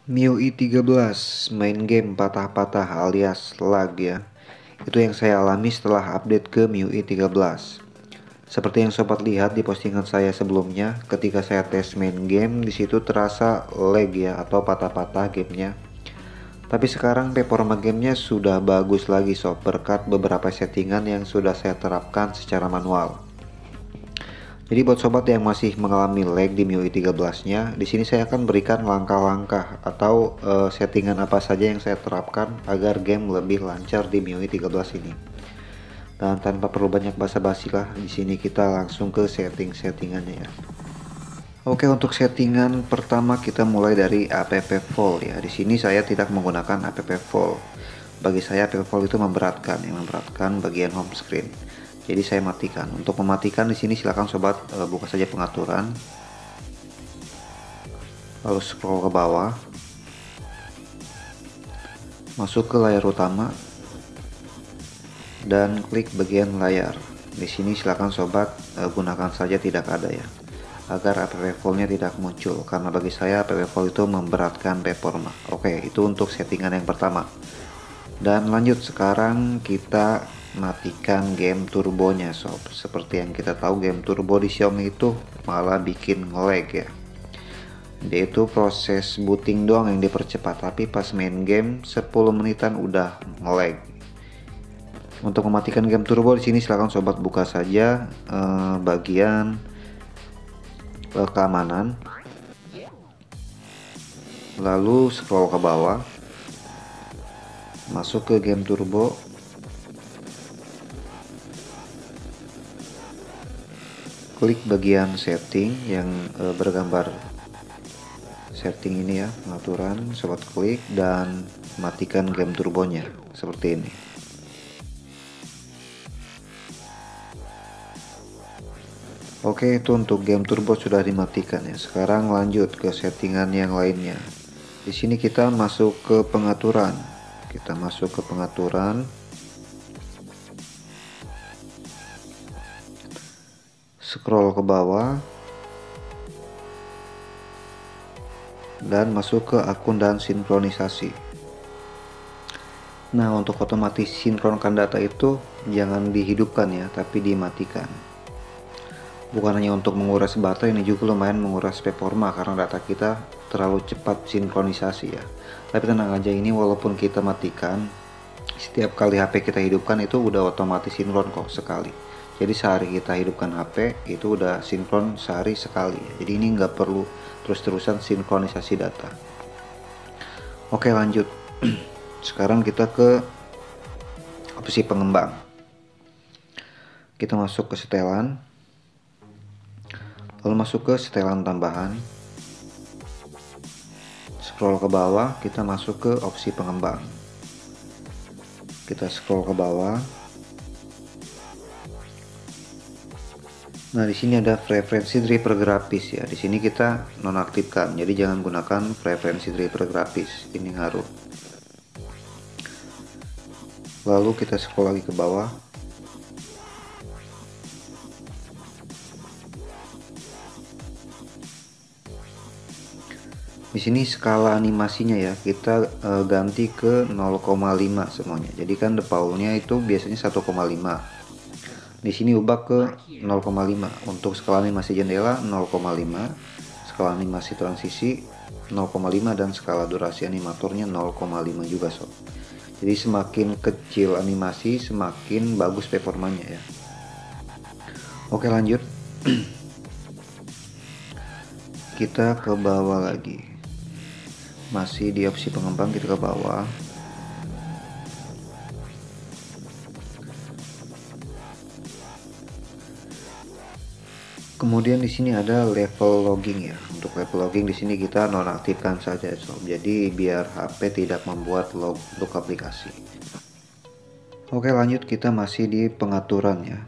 MIUI 13 main game patah-patah alias lag ya. Itu yang saya alami setelah update ke MIUI 13. Seperti yang sobat lihat di postingan saya sebelumnya, ketika saya tes main game di situ terasa lag ya atau patah-patah gamenya. Tapi sekarang performa gamenya sudah bagus lagi sob, berkat beberapa settingan yang sudah saya terapkan secara manual. Jadi buat sobat yang masih mengalami lag di MIUI 13-nya, di sini saya akan berikan langkah-langkah atau settingan apa saja yang saya terapkan agar game lebih lancar di MIUI 13 ini. Dan tanpa perlu banyak basa-basi lah, di sini kita langsung ke settingannya ya. Oke, untuk settingan pertama kita mulai dari app fall ya. Di sini saya tidak menggunakan app fall. Bagi saya app fall itu memberatkan, yang memberatkan bagian home screen. Jadi saya matikan. Untuk mematikan di sini silakan sobat buka saja pengaturan. Lalu scroll ke bawah. Masuk ke layar utama dan klik bagian layar. Di sini silakan sobat gunakan saja tidak ada ya. Agar app fall-nya tidak muncul, karena bagi saya app fall itu memberatkan performa. Oke, itu untuk settingan yang pertama. Dan lanjut, sekarang kita matikan game turbonya sob. Seperti yang kita tahu, game turbo di Xiaomi itu malah bikin nge-lag ya. Dia itu proses booting doang yang dipercepat, tapi pas main game 10 menitan udah nge-lag. Untuk mematikan game turbo di sini silakan sobat buka saja bagian keamanan. Lalu scroll ke bawah. Masuk ke game turbo. Klik bagian setting yang bergambar setting ini ya, pengaturan, sobat klik dan matikan game turbonya seperti ini. Oke, itu untuk game turbo sudah dimatikan ya. Sekarang lanjut ke settingan yang lainnya. Di sini kita masuk ke pengaturan. Kita masuk ke pengaturan. Scroll ke bawah. Dan masuk ke akun dan sinkronisasi. Nah, untuk otomatis sinkronkan data itu jangan dihidupkan ya, tapi dimatikan. Bukan hanya untuk menguras baterai, ini juga lumayan menguras performa karena data kita terlalu cepat sinkronisasi ya. Tapi tenang aja, ini walaupun kita matikan, setiap kali HP kita hidupkan itu udah otomatis sinkron kok sekali. Jadi sehari kita hidupkan HP itu udah sinkron sehari sekali ya. Jadi ini nggak perlu terus-terusan sinkronisasi data. Oke, lanjut. Sekarang kita ke opsi pengembang. Kita masuk ke setelan. Lalu masuk ke setelan tambahan. Scroll ke bawah, kita masuk ke opsi pengembang. Kita scroll ke bawah. Nah, di sini ada preferensi driver grafis ya. Di sini kita nonaktifkan. Jadi jangan gunakan preferensi driver grafis. Ini ngaruh. Lalu kita scroll lagi ke bawah. Di sini skala animasinya ya, kita ganti ke 0,5 semuanya. Jadi kan defaultnya itu biasanya 1,5. Di sini ubah ke 0,5. Untuk skala animasi jendela 0,5, skala animasi transisi 0,5 dan skala durasi animatornya 0,5 juga sob. Jadi semakin kecil animasi semakin bagus performanya ya. Oke, lanjut. Kita ke bawah lagi. Masih di opsi pengembang, kita ke bawah. Kemudian di sini ada level logging ya. Untuk level logging di sini kita nonaktifkan saja sob. Jadi biar HP tidak membuat log untuk aplikasi. Oke, lanjut, kita masih di pengaturan ya.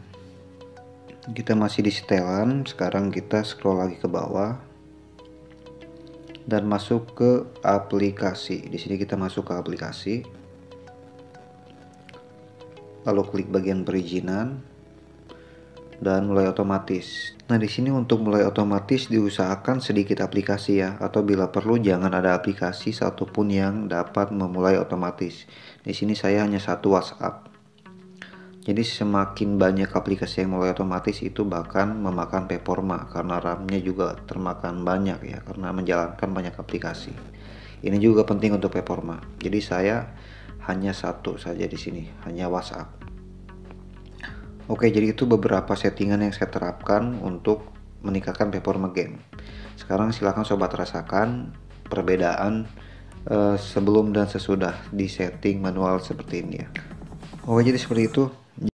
Kita masih di setelan. Sekarang kita scroll lagi ke bawah dan masuk ke aplikasi. Di sini kita masuk ke aplikasi. Lalu klik bagian perizinan. dan mulai otomatis. Nah, di sini untuk mulai otomatis diusahakan sedikit aplikasi ya, atau bila perlu jangan ada aplikasi satupun yang dapat memulai otomatis. Di sini saya hanya satu WhatsApp. Jadi semakin banyak aplikasi yang mulai otomatis itu bahkan memakan performa karena RAM-nya juga termakan banyak ya, karena menjalankan banyak aplikasi. Ini juga penting untuk performa. Jadi saya hanya satu saja di sini, hanya WhatsApp. Oke, jadi itu beberapa settingan yang saya terapkan untuk meningkatkan performa game. Sekarang silahkan sobat rasakan perbedaan sebelum dan sesudah di setting manual seperti ini ya. Oke, jadi seperti itu